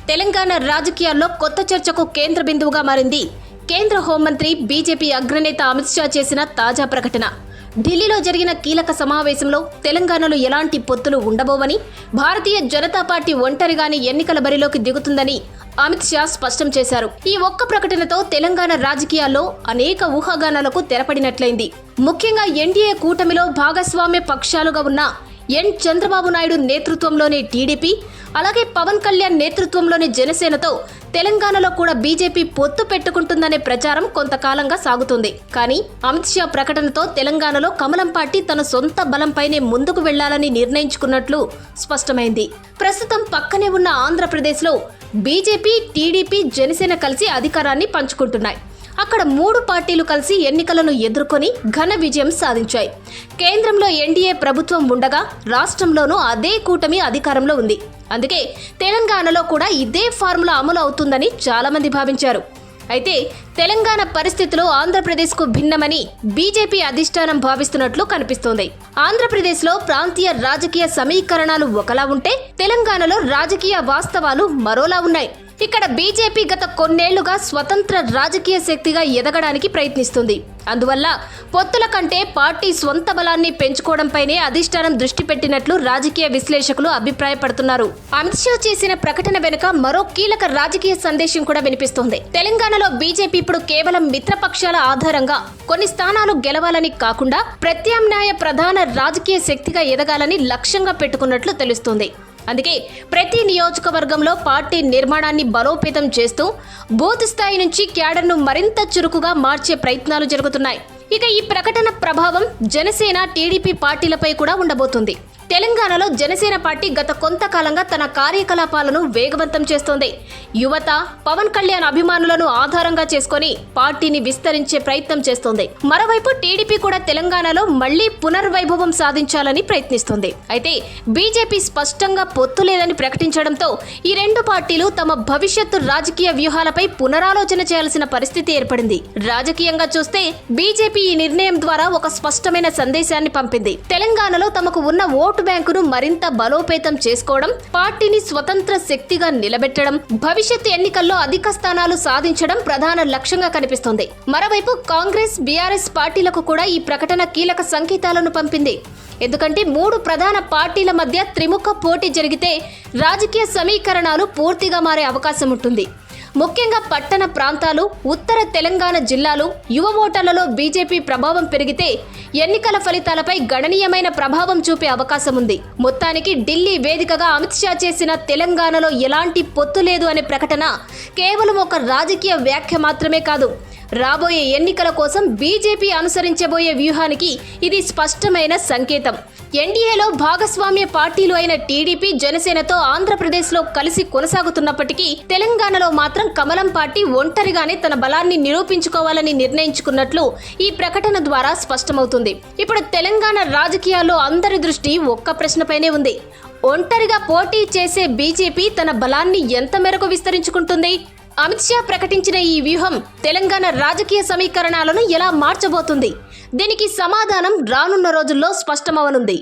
తెలంగాణ రాజకీయాల్లో కొత్త చర్చకు కేంద్ర బిందువుగా మారింది కేంద్ర హోంమంత్రి బీజేపీ అగ్రనేత అమిత్ షా చేసిన తాజా ప్రకటన. ఢిల్లీలో జరిగిన కీలక సమావేశంలో తెలంగాణలో ఎలాంటి పొత్తులు ఉండబోవని, భారతీయ జనతా పార్టీ ఒంటరిగానే ఎన్నికల బరిలోకి దిగుతుందని అమిత్ షా స్పష్టం చేశారు. ఈ ఒక్క ప్రకటనతో తెలంగాణ రాజకీయాల్లో అనేక ఊహాగానాలకు తెరపడినట్లయింది. ముఖ్యంగా ఎన్డీఏ కూటమిలో భాగస్వామ్య పక్షాలుగా ఉన్న చంద్రబాబు నాయుడు నేతృత్వంలోని టీడీపీ, అలాగే పవన్ కళ్యాణ్ నేతృత్వంలోని జనసేనతో తెలంగాణలో కూడా బీజేపీ పొత్తు పెట్టుకుంటుందనే ప్రచారం కొంతకాలంగా సాగుతుంది. కానీ అమిత్ షా ప్రకటనతో తెలంగాణలో కమలం పార్టీ తన సొంత బలంపైనే ముందుకు వెళ్లాలని నిర్ణయించుకున్నట్లు స్పష్టమైంది. ప్రస్తుతం పక్కనే ఉన్న ఆంధ్రప్రదేశ్లో బీజేపీ, టీడీపీ, జనసేన కలిసి అధికారాన్ని పంచుకుంటున్నాయి. అక్కడ మూడు పార్టీలు కలిసి ఎన్నికలను ఎదుర్కొని ఘన విజయం సాధించాయి. కేంద్రంలో ఎన్డీఏ ప్రభుత్వం ఉండగా రాష్ట్రంలోనూ అదే కూటమి అధికారంలో ఉంది. అందుకే తెలంగాణలో కూడా ఇదే ఫార్ములా అమలు అవుతుందని చాలా మంది భావించారు. అయితే తెలంగాణ పరిస్థితిలో ఆంధ్రప్రదేశ్కు భిన్నమని బీజేపీ అధిష్టానం భావిస్తున్నట్లు కనిపిస్తోంది. ఆంధ్రప్రదేశ్లో ప్రాంతీయ రాజకీయ సమీకరణాలు ఒకలా ఉంటే తెలంగాణలో రాజకీయ వాస్తవాలు మరోలా ఉన్నాయి. ఇక్కడ బీజేపీ గత కొన్నేళ్లుగా స్వతంత్ర రాజకీయ శక్తిగా ఎదగడానికి ప్రయత్నిస్తుంది. అందువల్ల పొత్తుల కంటే పార్టీ స్వంత బలాన్ని పెంచుకోవడంపైనే అధిష్టానం దృష్టి పెట్టినట్లు రాజకీయ విశ్లేషకులు అభిప్రాయపడుతున్నారు. అమిత్ షా చేసిన ప్రకటన వెనుక మరో కీలక రాజకీయ సందేశం కూడా వినిపిస్తోంది. తెలంగాణలో బీజేపీ ఇప్పుడు కేవలం మిత్రపక్షాల ఆధారంగా కొన్ని స్థానాలు గెలవాలని కాకుండా ప్రత్యామ్నాయ ప్రధాన రాజకీయ శక్తిగా ఎదగాలని లక్ష్యంగా పెట్టుకున్నట్లు తెలుస్తోంది. అందుకే ప్రతి నియోజకవర్గంలో పార్టీ నిర్మాణాన్ని బలోపేతం చేస్తూ బూత్ స్థాయి నుంచి క్యాడర్ను మరింత చురుకుగా మార్చే ప్రయత్నాలు జరుగుతున్నాయి. ఇక ఈ ప్రకటన ప్రభావం జనసేన, టీడీపీ పార్టీలపై కూడా ఉండబోతుంది. తెలంగాణలో జనసేన పార్టీ గత కొంతకాలంగా తన కార్యకలాపాలను వేగవంతం చేస్తోంది. యువత, పవన్ కళ్యాణ్ అభిమానులను ఆధారంగా చేసుకొని పార్టీని విస్తరించే ప్రయత్నం చేస్తోంది. మరోవైపు టీడీపీ కూడా తెలంగాణలో మళ్లీ పునర్వైభవం సాధించాలని ప్రయత్నిస్తోంది. అయితే బీజేపీ స్పష్టంగా పొత్తు లేదని ప్రకటించడంతో ఈ రెండు పార్టీలు తమ భవిష్యత్తు రాజకీయ వ్యూహాలపై పునరాలోచన చేయాల్సిన పరిస్థితి ఏర్పడింది. రాజకీయంగా చూస్తే బీజేపీ ఈ నిర్ణయం ద్వారా ఒక స్పష్టమైన సందేశాన్ని పంపింది. తెలంగాణలో తమకు ఉన్న ఓటు బ్యాంకును మరింత బలోపేతం చేసుకోవడం, పార్టీని స్వతంత్ర శక్తిగా నిలబెట్టడం, భవిష్యత్ ఎన్నికల్లో అధిక స్థానాలు సాధించడం ప్రధాన లక్ష్యంగా కనిపిస్తోంది. మరోవైపు కాంగ్రెస్, బీఆర్ఎస్ పార్టీలకు కూడా ఈ ప్రకటన కీలక సంకేతాలను పంపింది. ఎందుకంటే మూడు ప్రధాన పార్టీల మధ్య త్రిముఖ పోటీ జరిగితే రాజకీయ సమీకరణాలు పూర్తిగా మారే అవకాశం ఉంటుంది. ముఖ్యంగా పట్టణ ప్రాంతాలు, ఉత్తర తెలంగాణ జిల్లాలు, యువ ఓటర్లలో బీజేపీ ప్రభావం పెరిగితే ఎన్నికల ఫలితాలపై గణనీయమైన ప్రభావం చూపే అవకాశం ఉంది. మొత్తానికి ఢిల్లీ వేదికగా అమిత్ షా చేసిన తెలంగాణలో ఎలాంటి పొత్తు లేదు అనే ప్రకటన కేవలం ఒక రాజకీయ వ్యాఖ్య మాత్రమే కాదు, రాబోయే ఎన్నికల కోసం బీజేపీ అనుసరించబోయే వ్యూహానికి ఇది స్పష్టమైన సంకేతం. ఎన్డీఏలో భాగస్వామ్య పార్టీలు అయిన టీడీపీ, జనసేనతో ఆంధ్రప్రదేశ్లో కలిసి కొనసాగుతున్నప్పటికీ తెలంగాణలో మాత్రం కమలం పార్టీ ఒంటరిగానే తన బలాన్ని నిరూపించుకోవాలని నిర్ణయించుకున్నట్లు ఈ ప్రకటన ద్వారా స్పష్టమవుతుంది. ఇప్పుడు తెలంగాణ రాజకీయాల్లో అందరి దృష్టి ఒక్క ప్రశ్నపైనే ఉంది. ఒంటరిగా పోటీ చేసే బీజేపీ తన బలాన్ని ఎంత మేరకు విస్తరించుకుంటుంది? అమిత్ షా ప్రకటించిన ఈ వ్యూహం తెలంగాణ రాజకీయ సమీకరణాలను ఎలా మార్చబోతుంది? దీనికి సమాధానం రానున్న రోజుల్లో స్పష్టమవనుంది.